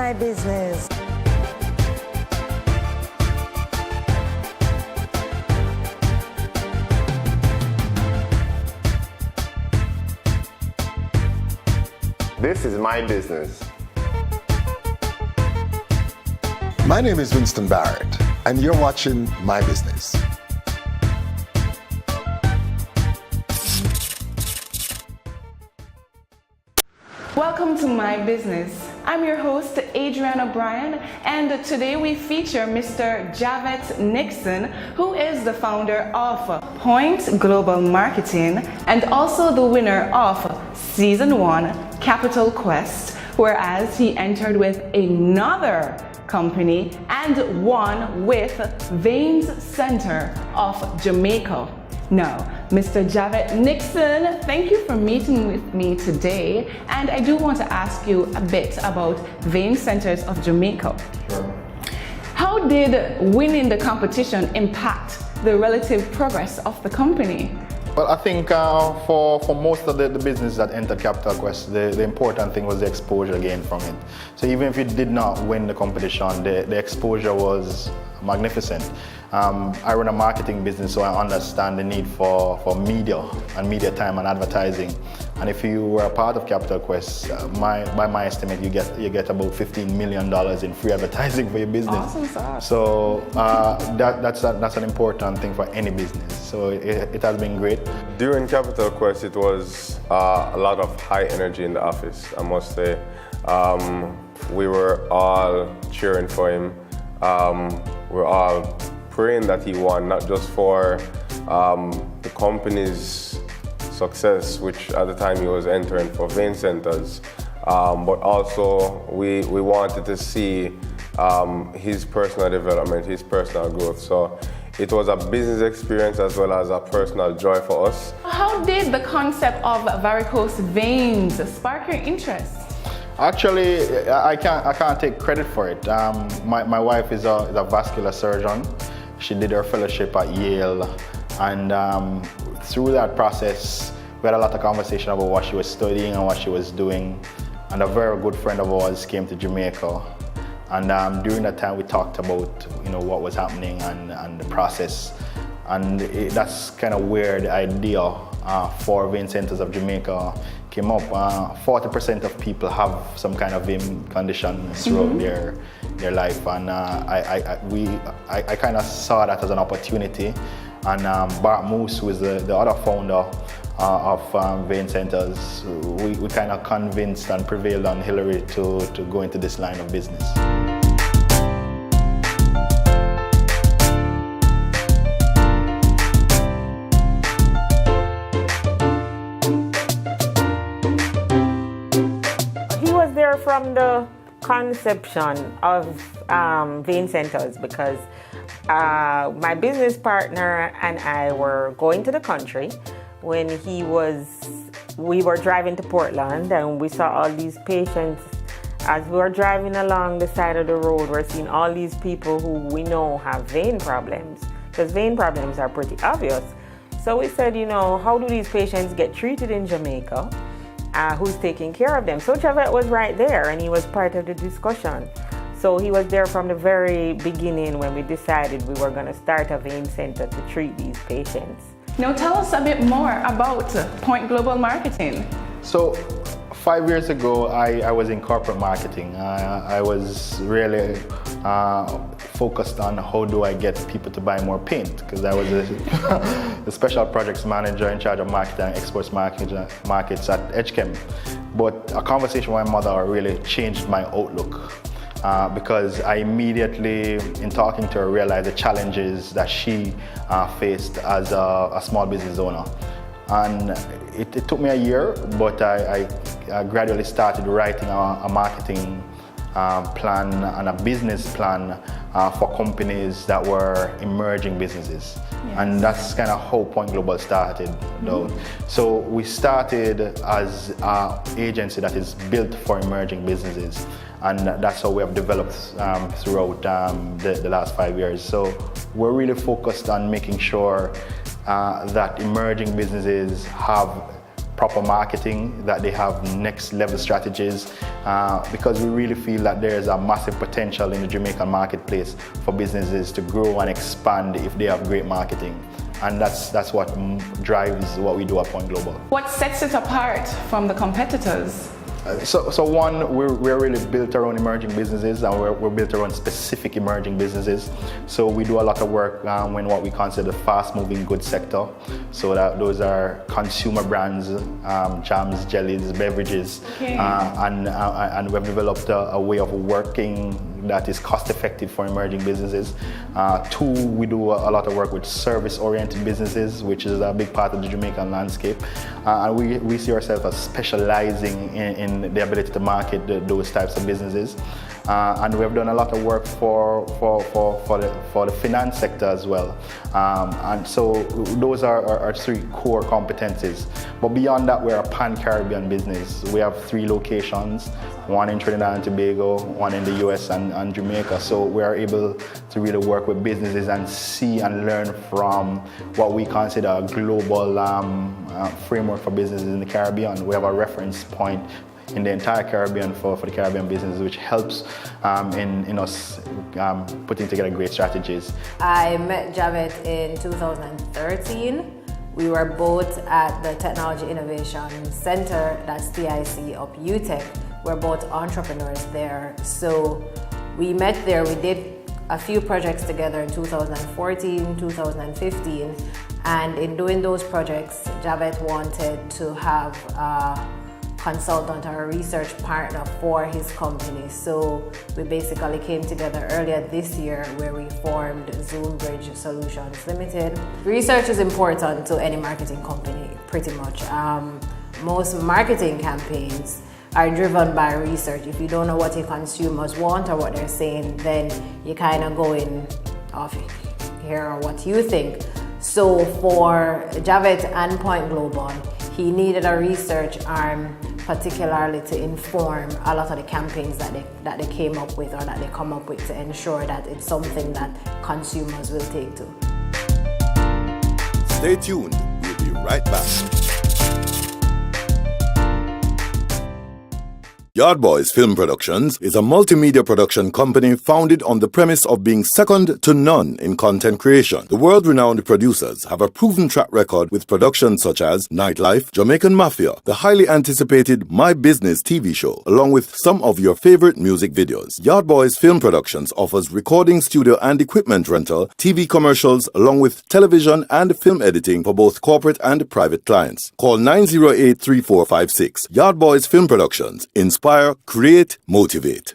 My Business. This is my business. My name is Winston Barrett, and you're watching My Business. Welcome to My Business. I'm your host, Adrienne O'Brien, and today we feature Mr. Yaad Nixon, who is the founder of Point Global Marketing and also the winner of Season 1 Capital Quest, whereas he entered with another company and won with Veins Center of Jamaica. Now, Mr. Yaad Nixon, thank you for meeting with me today, and I do want to ask you a bit about Veins Centers of Jamaica. Sure. How did winning the competition impact the relative progress of the company? Well, I think for most of the business that entered Capital Quest, the important thing was the exposure gained from it. So even if you did not win the competition, the exposure was magnificent. I run a marketing business, so I understand the need for media and media time and advertising. And if you were a part of Capital Quest, by my estimate, you get about $15 million in free advertising for your business. Awesome sauce. So that's an important thing for any business. So it has been great. During Capital Quest, it was a lot of high energy in the office, I must say. We were all cheering for him. We're all praying that he won, not just for the company's success, which at the time he was entering for Vein Centers, but also we wanted to see his personal development, his personal growth. So it was a business experience as well as a personal joy for us. How did the concept of varicose veins spark your interest? Actually, I can't take credit for it. My wife is a vascular surgeon. She did her fellowship at Yale, and through that process, we had a lot of conversation about what she was studying and what she was doing. And a very good friend of ours came to Jamaica, and during that time we talked about what was happening and the process, and that's kind of where the idea for Vein Centers of Jamaica came up. 40% of people have some kind of vein condition throughout their life, and I kind of saw that as an opportunity. And Bart Moose, who is the other founder of Vein Centers, we kind of convinced and prevailed on Hillary to go into this line of business. From the conception of Vein Centers, because my business partner and I were going to the country when we were driving to Portland, and we saw all these patients. As we were driving along the side of the road, we're seeing all these people who we know have vein problems, because vein problems are pretty obvious. So we said, how do these patients get treated in Jamaica? Who's taking care of them? So Yaad was right there, and he was part of the discussion. So he was there from the very beginning when we decided we were going to start a vein center to treat these patients. Now tell us a bit more about Point Global Marketing. So 5 years ago, I was in corporate marketing. I was really focused on how do I get people to buy more paint, because I was the special projects manager in charge of marketing and exports markets at HChem. But a conversation with my mother really changed my outlook, because I immediately, in talking to her, realized the challenges that she faced as a small business owner. And it took me a year, but I gradually started writing a marketing plan and a business plan for companies that were emerging businesses. Yes. And that's kind of how Point Global started. So we started as an agency that is built for emerging businesses, and that's how we have developed throughout the last 5 years. So we're really focused on making sure that emerging businesses have proper marketing, that they have next level strategies, because we really feel that there is a massive potential in the Jamaican marketplace for businesses to grow and expand if they have great marketing. And that's what drives what we do at Point Global. What sets it apart from the competitors? So one, we're really built around emerging businesses, and we're built around specific emerging businesses. So we do a lot of work in what we consider the fast-moving goods sector. So that those are consumer brands, jams, jellies, beverages, okay. And we've developed a way of working that is cost-effective for emerging businesses. Two, we do a lot of work with service-oriented businesses, which is a big part of the Jamaican landscape. And we see ourselves as specializing in the ability to market those types of businesses. And we have done a lot of work for the finance sector as well. And so those are our three core competencies. But beyond that, we're a pan-Caribbean business. We have 3 locations, one in Trinidad and Tobago, one in the US and Jamaica. So we are able to really work with businesses and see and learn from what we consider a global framework for businesses in the Caribbean. We have a reference point in the entire Caribbean for the Caribbean businesses, which helps in us putting together great strategies. I met Javed in 2013. We were both at the Technology Innovation Center, that's TIC of UTEC. We're both entrepreneurs there. So we met there, we did a few projects together in 2014, 2015. And in doing those projects, Javed wanted to have a consultant or a research partner for his company. So we basically came together earlier this year where we formed Zoombridge Solutions Limited. Research is important to any marketing company, pretty much. Most marketing campaigns are driven by research. If you don't know what your consumers want or what they're saying, then you're kind of going off here or what you think. So for Javed and Point Global, he needed a research arm, particularly to inform a lot of the campaigns that they came up with or that they come up with, to ensure that it's something that consumers will take to. Stay tuned, we'll be right back. Yaad Boiiz Film Productions is a multimedia production company founded on the premise of being second to none in content creation. The world-renowned producers have a proven track record with productions such as Nightlife, Jamaican Mafia, the highly anticipated My Business TV show, along with some of your favorite music videos. Yaad Boiiz Film Productions offers recording studio and equipment rental, TV commercials, along with television and film editing for both corporate and private clients. Call 908-3456. Yaad Boiiz Film Productions. Inspire, create, motivate.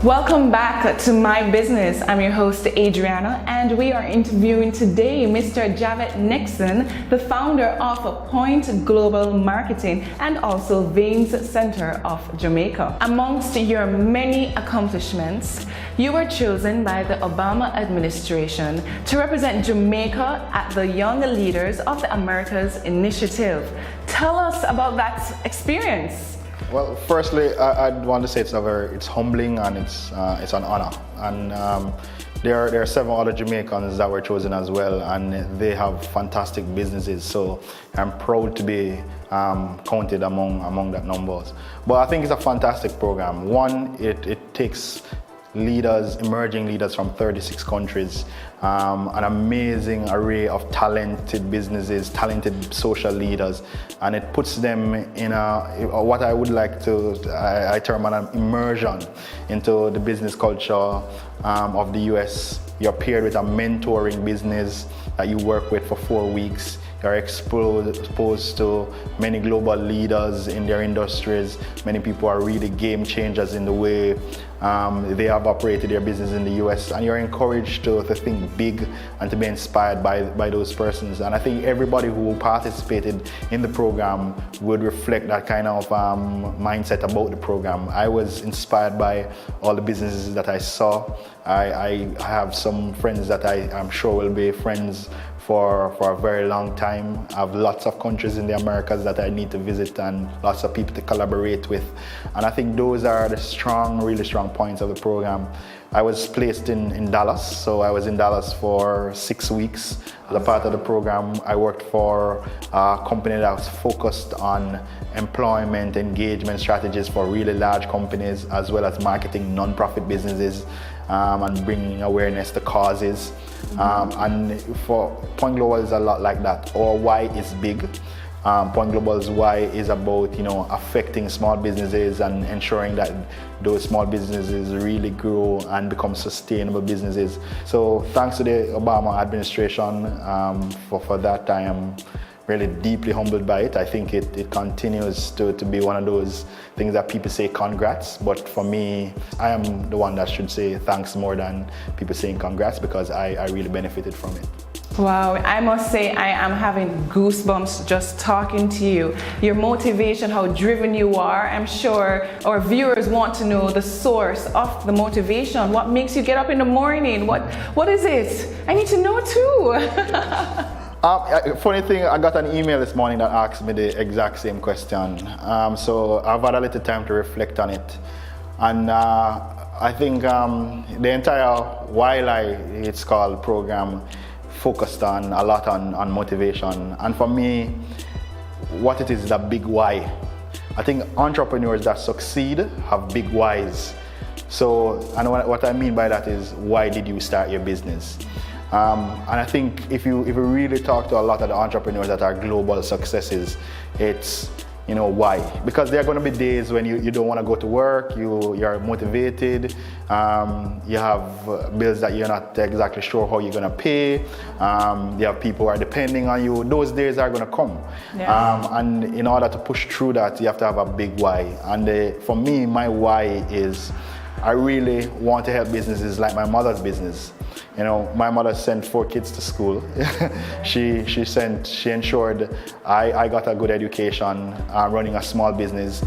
Welcome back to My Business. I'm your host, Adriana, and we are interviewing today Mr. Javet Nixon, the founder of Point Global Marketing and also Veins Center of Jamaica. Amongst your many accomplishments, you were chosen by the Obama administration to represent Jamaica at the Young Leaders of the Americas Initiative. Tell us about that experience. Well, firstly, I'd want to say it's humbling and it's an honor. And there are 7 other Jamaicans that were chosen as well, and they have fantastic businesses. So I'm proud to be counted among that numbers. But I think it's a fantastic program. One, it takes emerging leaders from 36 countries, an amazing array of talented businesses, talented social leaders, and it puts them in what I would like to, I term an immersion into the business culture of the US. You're paired with a mentoring business that you work with for 4 weeks. You're exposed to many global leaders in their industries. Many people are really game changers in the way they have operated their business in the US, and you're encouraged to think big and to be inspired by those persons. And I think everybody who participated in the program would reflect that kind of mindset about the program. I was inspired by all the businesses that I saw. I have some friends that I'm sure will be friends for a very long time. I have lots of countries in the Americas that I need to visit and lots of people to collaborate with. And I think those are the really strong points of the program. I was placed in Dallas, so I was in Dallas for 6 weeks. As a part of the program, I worked for a company that was focused on employment engagement strategies for really large companies, as well as marketing non-profit businesses and bringing awareness to causes. And for Point Global is a lot like that. Our why is big. Point Global's why is about affecting small businesses and ensuring that those small businesses really grow and become sustainable businesses. So thanks to the Obama administration for that. I am really deeply humbled by it. I think it continues to be one of those things that people say congrats, but for me, I am the one that should say thanks more than people saying congrats, because I really benefited from it. Wow, I must say I am having goosebumps just talking to you. Your motivation, how driven you are. I'm sure our viewers want to know the source of the motivation. What makes you get up in the morning? What is it? I need to know too. Funny thing, I got an email this morning that asked me the exact same question. So I've had a little time to reflect on it. And I think the entire while it's called program focused on a lot on motivation. And for me, what it is the big why. I think entrepreneurs that succeed have big whys. So, and what I mean by that is, why did you start your business? And I think if you really talk to a lot of the entrepreneurs that are global successes, it's why? Because there are going to be days when you don't want to go to work, you're motivated, you have bills that you're not exactly sure how you're going to pay, you have people who are depending on you. Those days are going to come. Yeah. And in order to push through that, you have to have a big why. And for me, my why is I really want to help businesses like my mother's business. My mother sent 4 kids to school. she ensured I got a good education, running a small business.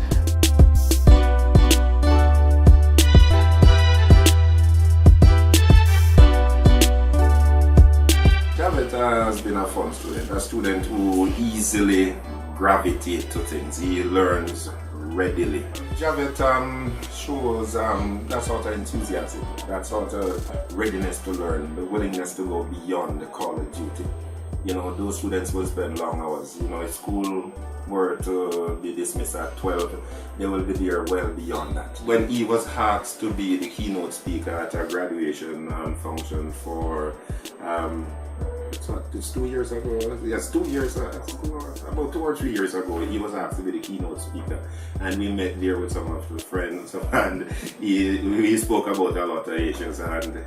Javet has been a fun student, a student who easily gravitates to things. He learns readily. Javet shows that sort of enthusiasm, that sort of readiness to learn, the willingness to go beyond the call of duty. Those students will spend long hours. If school were to be dismissed at 12, they will be there well beyond that. When he was asked to be the keynote speaker at a graduation function for it's 2 years ago. Yes, 2 years ago, about 2 or 3 years ago, he was asked to be the keynote speaker, and we met there with some of the friends, and we spoke about a lot of issues. And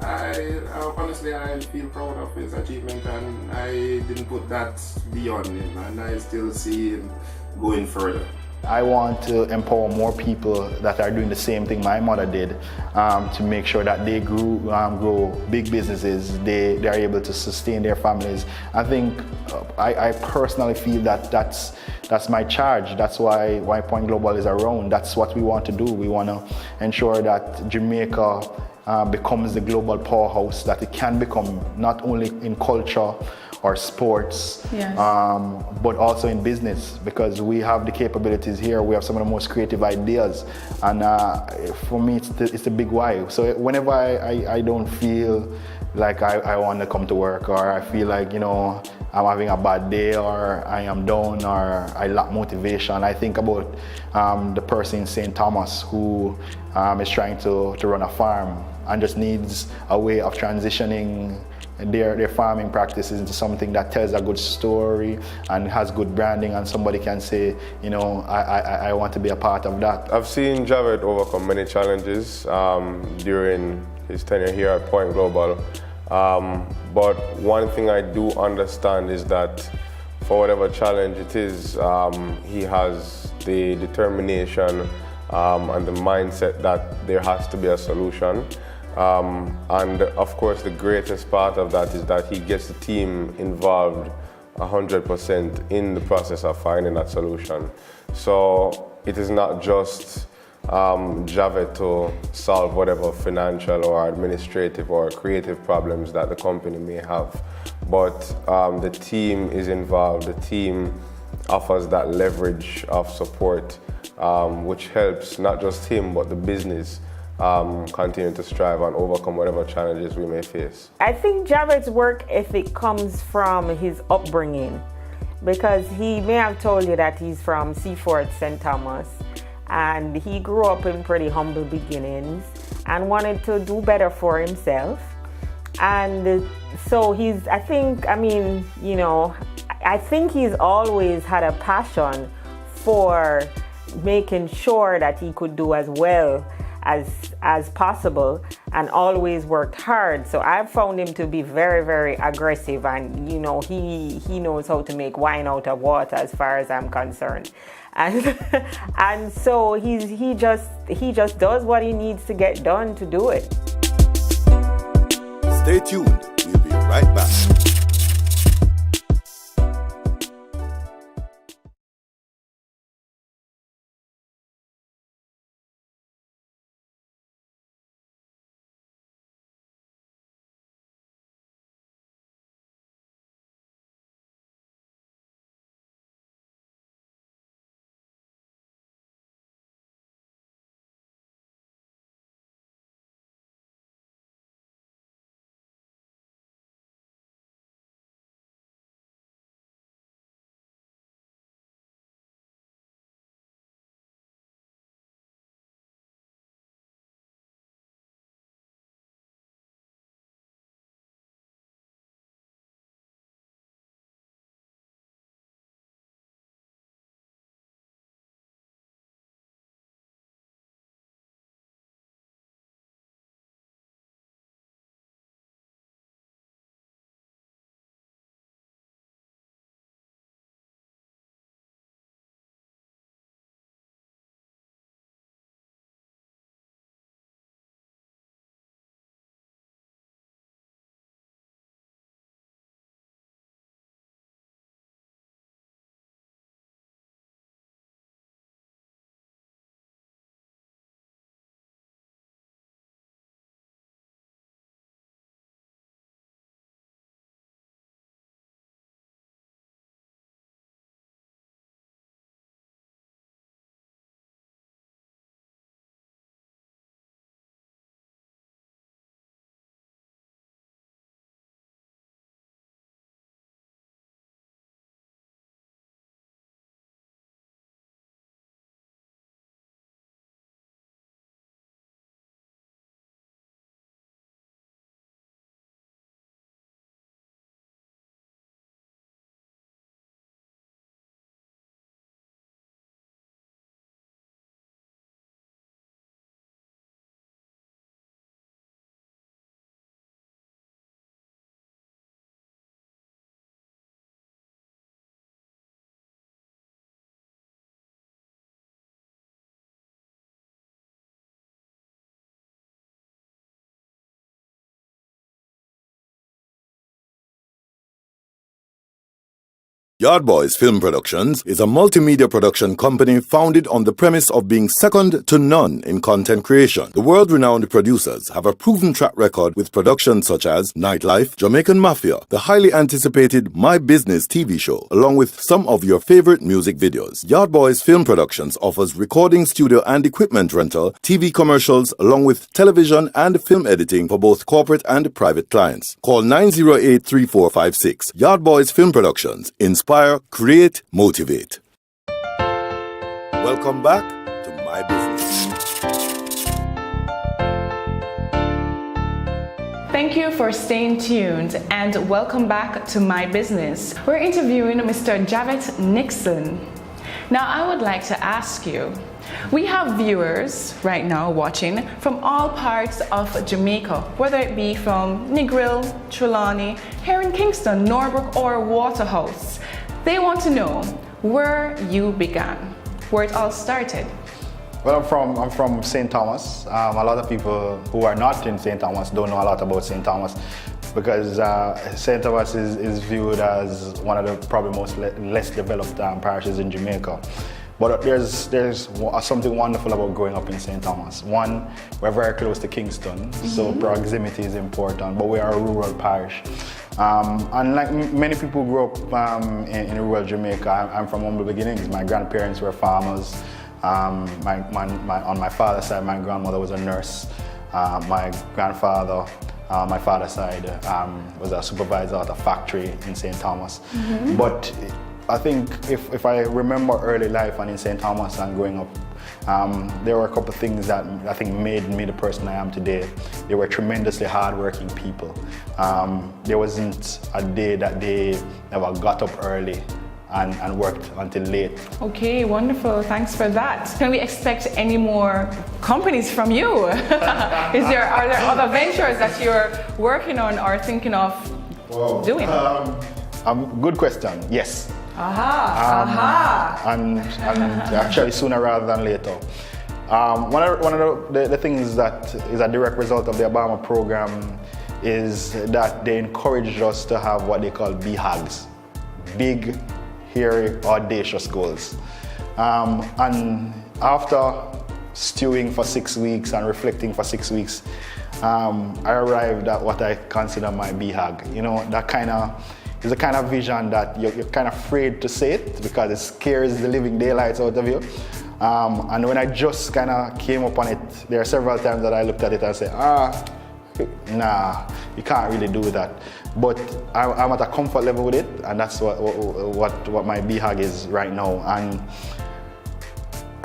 I honestly feel proud of his achievement, and I didn't put that beyond him, and I still see him going further. I want to empower more people that are doing the same thing my mother did, to make sure that they grow big businesses, they are able to sustain their families. I think I personally feel that that's my charge. That's why Point Global is around. That's what we want to do. We want to ensure that Jamaica becomes the global powerhouse that it can become, not only in culture or sports, yes, but also in business, because we have the capabilities here. We have some of the most creative ideas, and for me, it's the big why. So whenever I don't feel like I want to come to work, or I feel like, you know, I'm having a bad day, or I am down, or I lack motivation, I think about the person in St. Thomas who is trying to run a farm and just needs a way of transitioning their farming practices into something that tells a good story and has good branding, and somebody can say, you know, I want to be a part of that. I've seen Javed overcome many challenges during his tenure here at Point Global, but one thing I do understand is that for whatever challenge it is, he has the determination and the mindset that there has to be a solution. And of course, the greatest part of that is that he gets the team involved 100% in the process of finding that solution. So it is not just Javed to solve whatever financial or administrative or creative problems that the company may have, but the team is involved. The team offers that leverage of support, which helps not just him but the business continue to strive and overcome whatever challenges we may face. I think Javed's work ethic comes from his upbringing, because he may have told you that he's from Seaford, St. Thomas, and he grew up in pretty humble beginnings and wanted to do better for himself. And so I think he's always had a passion for making sure that he could do as well as possible, and always worked hard. So I've found him to be very, very aggressive, and you know, he knows how to make wine out of water as far as I'm concerned. And and so he just does what he needs to get done to do it. Stay tuned. We'll be right back. Yaad Boiiz Film Productions is a multimedia production company founded on the premise of being second to none in content creation. The world-renowned producers have a proven track record with productions such as Nightlife, Jamaican Mafia, the highly anticipated My Business TV show, along with some of your favorite music videos. Yaad Boiiz Film Productions offers recording studio and equipment rental, TV commercials, along with television and film editing for both corporate and private clients. Call 908-3456. Yaad Boiiz Film Productions. Inspire, create, motivate. Welcome back to My Business. Thank you for staying tuned and welcome back to My Business. We're interviewing Mr. Javet Nixon. Now I would like to ask you, we have viewers right now watching from all parts of Jamaica, whether it be from Negril, Trelawney, here in Kingston, Norbrook or Waterhouse. They want to know where you began, where it all started. Well, I'm from St. Thomas. A lot of people who are not in St. Thomas don't know a lot about St. Thomas because St. Thomas is viewed as one of the probably most less developed parishes in Jamaica. But there's something wonderful about growing up in St. Thomas. One, we're very close to Kingston, so proximity is important, but we are a rural parish. And like many people grew up in rural Jamaica, I'm from humble beginnings. My grandparents were farmers. On my father's side, my grandmother was a nurse. My grandfather, my father's side, was a supervisor at a factory in St. Thomas. But I think if I remember early life and in St. Thomas and growing up, there were a couple of things that I think made me the person I am today. They were tremendously hardworking people. There wasn't a day that they never got up early and worked until late. Okay, wonderful. Thanks for that. Can we expect any more companies from you? Are there other ventures that you're working on or thinking of doing? Good question. Yes. And actually sooner rather than later. One of the things that is a direct result of the Obama program is that they encouraged us to have what they call BHAGs, big, hairy, audacious goals. And after stewing for 6 weeks and reflecting for 6 weeks, I arrived at what I consider my BHAG. You know, that kind of is a kind of vision that you're kind of afraid to say it because it scares the living daylights out of you. And when I just kind of came up on it, there are several times that I looked at it and said, nah, you can't really do that. But I'm at a comfort level with it, and that's what my BHAG is right now. And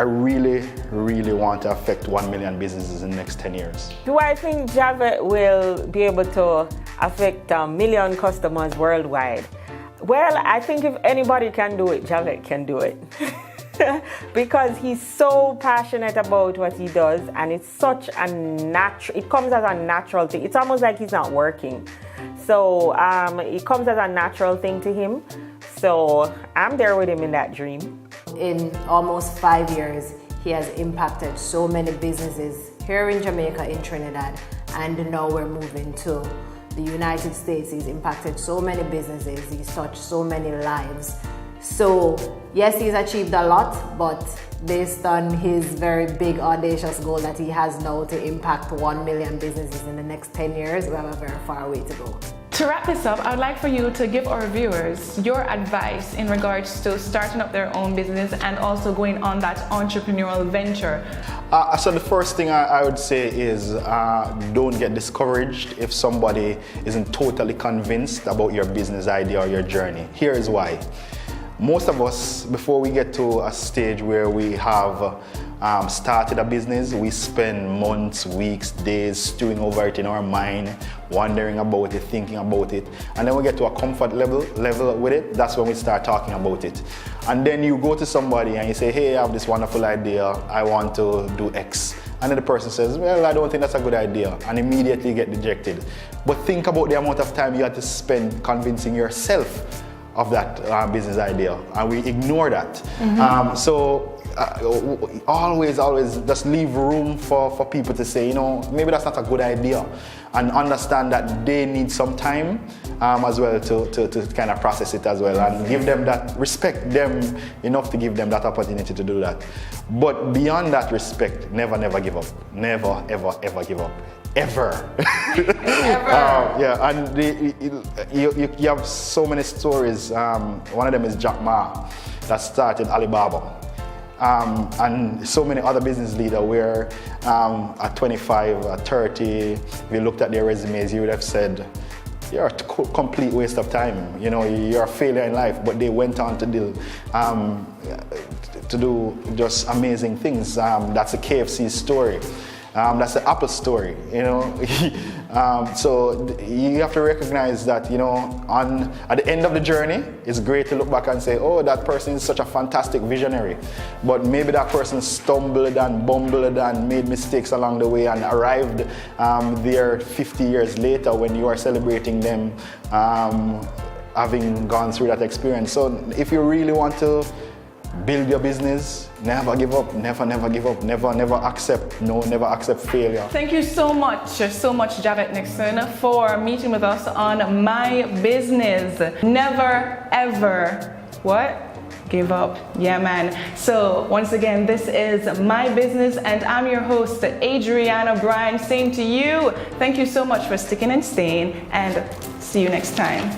I really, really want to affect 1 million businesses in the next 10 years. Do I think Javet will be able to affect 1 million customers worldwide? Well, I think if anybody can do it, Javet can do it. Because he's so passionate about what he does, and it's such a natural, it comes as a natural thing. It's almost like he's not working. So it comes as a natural thing to him. So I'm there with him in that dream. In almost 5 years, he has impacted so many businesses here in Jamaica, in Trinidad, and now we're moving to the United States. He's impacted so many businesses, he's touched so many lives. So yes, he's achieved a lot, but based on his very big, audacious goal that he has now to impact 1 million businesses in the next 10 years, we have a very far way to go. To wrap this up, I would like for you to give our viewers your advice in regards to starting up their own business and also going on that entrepreneurial venture. So the first thing I would say is don't get discouraged if somebody isn't totally convinced about your business idea or your journey. Here is why. Most of us, before we get to a stage where we have started a business, we spend months, weeks, days stewing over it in our mind, wondering about it, thinking about it. And then we get to a comfort level with it, that's when we start talking about it. And then you go to somebody and you say, hey, I have this wonderful idea, I want to do X. And then the person says, well, I don't think that's a good idea, and immediately get dejected. But think about the amount of time you had to spend convincing yourself of that business idea, and we ignore that. So always just leave room for people to say, maybe that's not a good idea, and understand that they need some time as well to kind of process it as well, and give them that, respect them enough to give them that opportunity to do that. But beyond that respect, never give up. Never, ever give up. Ever. Yeah, and you have so many stories. One of them is Jack Ma, that started Alibaba. And so many other business leaders where at 25, at 30, if you looked at their resumes, you would have said, you're a complete waste of time. You're a failure in life, but they went on to do just amazing things. That's a KFC story. That's the Apple story, So you have to recognize that, at the end of the journey, it's great to look back and say, oh, that person is such a fantastic visionary. But maybe that person stumbled and bumbled and made mistakes along the way and arrived there 50 years later when you are celebrating them having gone through that experience. So if you really want to build your business, never give up, never give up, never accept failure. Thank you so much, Javet Nixon, for meeting with us on My Business. Never, ever, give up. Yeah, man. So once again, this is My Business, and I'm your host, Adriana Bryan. Same to you. Thank you so much for sticking and staying, and see you next time.